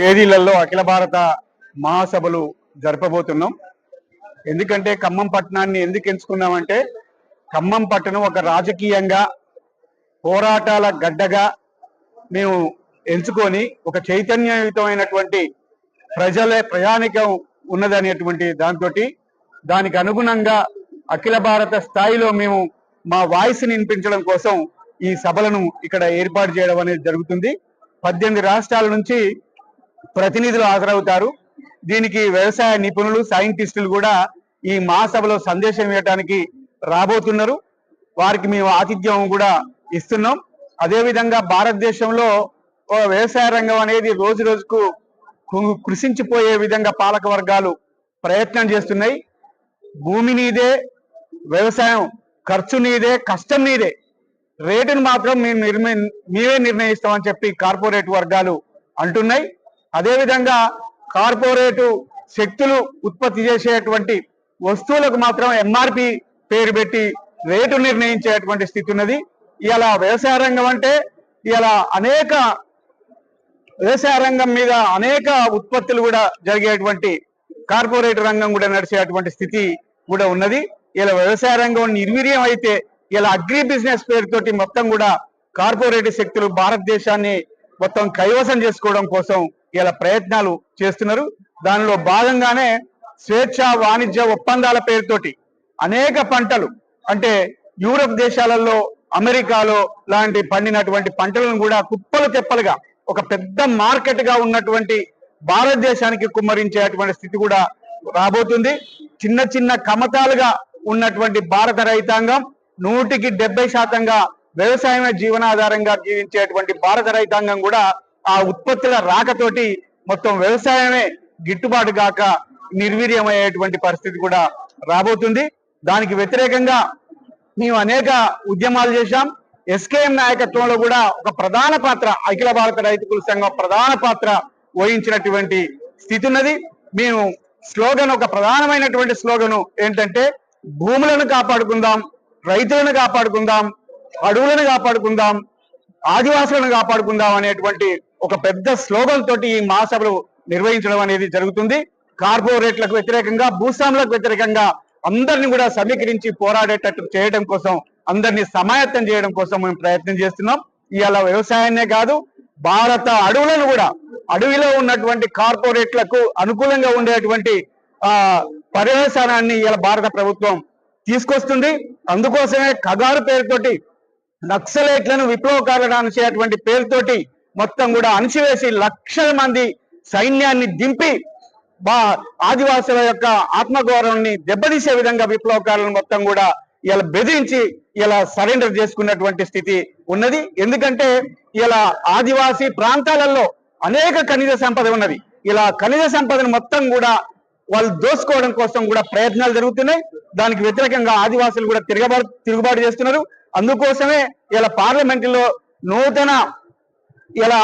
తేదీలలో అఖిల భారత మహాసభలు జరపబోతున్నాం. ఎందుకంటే ఖమ్మం పట్టణాన్ని ఎందుకు ఎంచుకున్నామంటే, ఖమ్మం పట్టణం ఒక రాజకీయంగా పోరాటాల గడ్డగా మేము ఎంచుకొని ఒక చైతన్యయుతమైనటువంటి ప్రయాణికం ఉన్నదనేటువంటి దాంతో దానికి అనుగుణంగా అఖిల భారత స్థాయిలో మేము మా వాయిస్ని వినిపించడం కోసం ఈ సభలను ఇక్కడ ఏర్పాటు చేయడం అనేది జరుగుతుంది. 18 రాష్ట్రాల నుంచి ప్రతినిధులు హాజరవుతారు. దీనికి వ్యవసాయ నిపుణులు, సైంటిస్టులు కూడా ఈ మహాసభలో సందేశం ఇవ్వడానికి రాబోతున్నారు. వారికి మేము ఆతిథ్యం కూడా ఇస్తున్నాం. అదేవిధంగా భారతదేశంలో వ్యవసాయ రంగం అనేది రోజు రోజుకు కృషించిపోయే విధంగా పాలక వర్గాలు ప్రయత్నం చేస్తున్నాయి. భూమి నీదే, వ్యవసాయం ఖర్చు నీదే, కష్టం నీదే, రేటును మాత్రం మేమే నిర్ణయిస్తామని చెప్పి కార్పొరేట్ వర్గాలు అంటున్నాయి. అదేవిధంగా కార్పొరేటు శక్తులు ఉత్పత్తి చేసేటువంటి వస్తువులకు మాత్రం ఎంఆర్పి పేరు పెట్టి రేటు నిర్ణయించేటువంటి స్థితి ఉన్నది. ఇలా వ్యవసాయ రంగం అంటే ఇలా వ్యవసాయ రంగం మీద అనేక ఉత్పత్తులు కూడా జరిగేటువంటి కార్పొరేట్ రంగం కూడా నడిచేటువంటి స్థితి కూడా ఉన్నది. ఇలా వ్యవసాయ రంగం నిర్వీర్యం అయితే ఇలా అగ్రి బిజినెస్ పేరుతోటి మొత్తం కూడా కార్పొరేట్ శక్తులు భారతదేశాన్ని మొత్తం కైవసం చేసుకోవడం కోసం ఇలా ప్రయత్నాలు చేస్తున్నారు. దానిలో భాగంగానే స్వేచ్ఛ వాణిజ్య ఒప్పందాల పేరుతోటి అనేక పంటలు, అంటే యూరప్ దేశాలలో, అమెరికాలో లాంటి పండినటువంటి పంటలను కూడా కుప్పలు తెప్పలుగా ఒక పెద్ద మార్కెట్ గా ఉన్నటువంటి భారతదేశానికి కుమ్మరించేటువంటి స్థితి కూడా రాబోతుంది. చిన్న చిన్న కమతాలుగా ఉన్నటువంటి భారత రైతాంగం 100% వ్యవసాయమే జీవనాధారంగా జీవించేటువంటి భారత రైతాంగం కూడా ఆ ఉత్పత్తుల రాకతోటి మొత్తం వ్యవసాయమే గిట్టుబాటు కాక నిర్వీర్యమయ్యేటువంటి పరిస్థితి కూడా రాబోతుంది. దానికి వ్యతిరేకంగా మేము అనేక ఉద్యమాలు చేశాం. ఎస్కేఎం నాయకత్వంలో కూడా ఒక ప్రధాన పాత్ర, అఖిల భారత రైతు సంఘం ప్రధాన పాత్ర వహించినటువంటి స్థితి ఉన్నది. మేము స్లోగన్, ఒక ప్రధానమైనటువంటి స్లోగన్ ఏంటంటే, భూములను కాపాడుకుందాం, రైతులను కాపాడుకుందాం, అడవులను కాపాడుకుందాం, ఆదివాసులను కాపాడుకుందాం అనేటువంటి ఒక పెద్ద స్లోగన్ తోటి ఈ మహాసభలు నిర్వహించడం అనేది జరుగుతుంది. కార్పొరేట్లకు వ్యతిరేకంగా, భూస్వాములకు వ్యతిరేకంగా అందరినీ కూడా సమీకరించి పోరాడేటట్టు చేయడం కోసం, అందరినీ సమాయత్తం చేయడం కోసం మేము ప్రయత్నం చేస్తున్నాం. ఇవాళ వ్యవసాయాన్నే కాదు, భారత అడవులను కూడా, అడవిలో ఉన్నటువంటి కార్పొరేట్లకు అనుకూలంగా ఉండేటువంటి పర్యవసానాన్ని ఇలా భారత ప్రభుత్వం తీసుకొస్తుంది. అందుకోసమే కగారు పేరుతోటి నక్సలైట్లను విప్లవకారులను అణిచేటువంటి పేరుతోటి మొత్తం కూడా అణిచివేసి లక్షల మంది సైన్యాన్ని దింపి ఆదివాసుల యొక్క ఆత్మగౌరవాన్ని దెబ్బతీసే విధంగా విప్లవకారులను మొత్తం కూడా ఇలా బెదిరించి ఇలా సరెండర్ చేసుకున్నటువంటి స్థితి ఉన్నది. ఎందుకంటే ఇలా ఆదివాసీ ప్రాంతాలలో అనేక ఖనిజ సంపద ఉన్నది. ఇలా ఖనిజ సంపదను మొత్తం కూడా వాళ్ళు దోసుకోవడం కోసం కూడా ప్రయత్నాలు జరుగుతున్నాయి. దానికి వ్యతిరేకంగా ఆదివాసులు కూడా తిరుగుబాటు చేస్తున్నారు. అందుకోసమే ఇలా పార్లమెంటులో నూతన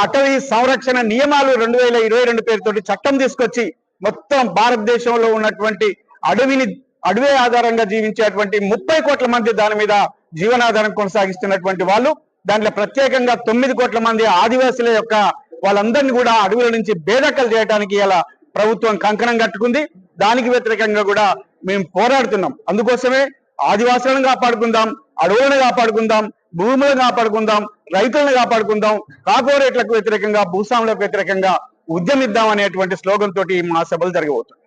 అటవీ సంరక్షణ నియమాలు 2022 పేరుతోటి చట్టం తీసుకొచ్చి మొత్తం భారతదేశంలో ఉన్నటువంటి అడవి ఆధారంగా జీవించేటువంటి 30 కోట్ల మంది దాని మీద జీవనాధారం కొనసాగిస్తున్నటువంటి వాళ్ళు, దాంట్లో ప్రత్యేకంగా 9 కోట్ల మంది ఆదివాసుల యొక్క వాళ్ళందరినీ కూడా అడవుల నుంచి బేదక్కలు చేయడానికి ఇలా ప్రభుత్వం కంకణం కట్టుకుంది. దానికి వ్యతిరేకంగా కూడా మేము పోరాడుతున్నాం. అందుకోసమే ఆదివాసులను కాపాడుకుందాం, అడవులను కాపాడుకుందాం, భూములను కాపాడుకుందాం, రైతులను కాపాడుకుందాం, కార్పొరేట్లకు వ్యతిరేకంగా, భూస్వాములకు వ్యతిరేకంగా ఉద్యమిద్దాం అనేటువంటి స్లోగన్ తోటి ఈ మహాసభలు జరగబోతుంది.